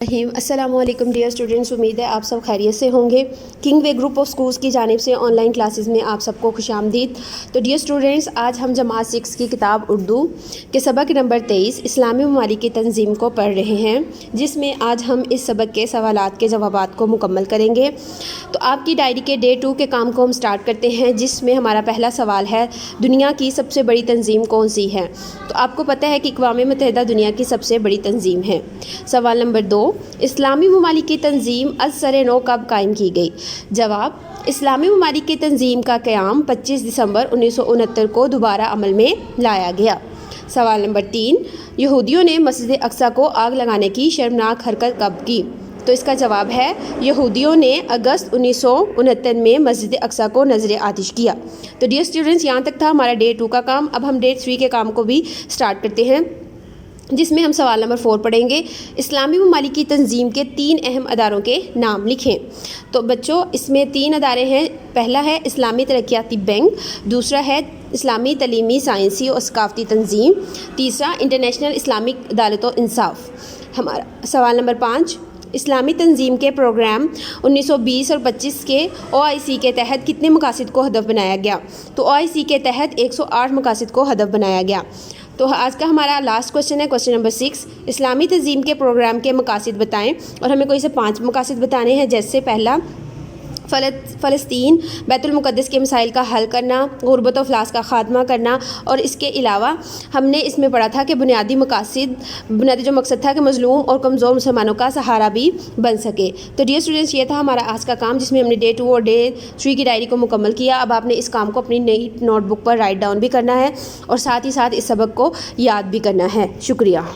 السلام علیکم dear students, امید ہے آپ سب خیریت سے ہوں گے۔ King way group of schools کی جانب سے آن لائن کلاسز میں آپ سب کو خوش آمدید۔ تو ڈیئر اسٹوڈنٹس، آج ہم جماعت 6 کی کتاب اردو کے سبق نمبر 23 اسلامی ممالک کی تنظیم کو پڑھ رہے ہیں، جس میں آج ہم اس سبق کے سوالات کے جوابات کو مکمل کریں گے۔ تو آپ کی ڈائری کے ڈے 2 کے کام کو ہم سٹارٹ کرتے ہیں، جس میں ہمارا پہلا سوال ہے دنیا کی سب سے بڑی تنظیم کون سی ہے؟ تو آپ کو پتہ ہے کہ اقوام متحدہ دنیا کی سب سے بڑی تنظیم ہے۔ سوال نمبر 2، اسلامی ممالک کی تنظیم از سر نو کب قائم کی گئی؟ جواب، اسلامی ممالک کی تنظیم کا قیام 25 دسمبر 1969 کو دوبارہ عمل میں لایا گیا۔ سوال نمبر 3، یہودیوں نے مسجد اقصی کو آگ لگانے کی شرمناک حرکت کب کی؟ تو اس کا جواب ہے یہودیوں نے اگست 1969 میں مسجد اقصی کو نذر آتش کیا۔ تو ڈیئر اسٹوڈنٹس، یہاں تک تھا ہمارا ڈے 2 کا کام۔ اب ہم ڈے 3 کے کام کو بھی سٹارٹ کرتے ہیں، جس میں ہم سوال نمبر 4 پڑھیں گے۔ اسلامی ممالک کی تنظیم کے 3 اہم اداروں کے نام لکھیں۔ تو بچوں، اس میں 3 ادارے ہیں۔ پہلا ہے اسلامی ترقیاتی بینک، دوسرا ہے اسلامی تعلیمی، سائنسی اور ثقافتی تنظیم، تیسرا انٹرنیشنل اسلامک عدالت و انصاف۔ ہمارا سوال نمبر 5، اسلامی تنظیم کے پروگرام 1920 اور 25 کے OIC کے تحت کتنے مقاصد کو ہدف بنایا گیا؟ تو OIC کے تحت 108 مقاصد کو ہدف بنایا گیا۔ تو آج کا ہمارا لاسٹ کوشچن ہے، کوشچن نمبر 6، اسلامی تنظیم کے پروگرام کے مقاصد بتائیں، اور ہمیں کوئی سے 5 مقاصد بتانے ہیں، جیسے پہلا فلسطین بیت المقدس کے مسائل کا حل کرنا، غربت و افلاس کا خاتمہ کرنا، اور اس کے علاوہ ہم نے اس میں پڑھا تھا کہ بنیادی جو مقصد تھا کہ مظلوم اور کمزور مسلمانوں کا سہارا بھی بن سکے۔ تو ڈیئر اسٹوڈنٹس، یہ تھا ہمارا آج کا کام، جس میں ہم نے ڈے 2 اور ڈے 3 کی ڈائری کو مکمل کیا۔ اب آپ نے اس کام کو اپنی نئی نوٹ بک پر رائٹ ڈاؤن بھی کرنا ہے، اور ساتھ ہی ساتھ اس سبق کو یاد بھی کرنا ہے۔ شکریہ۔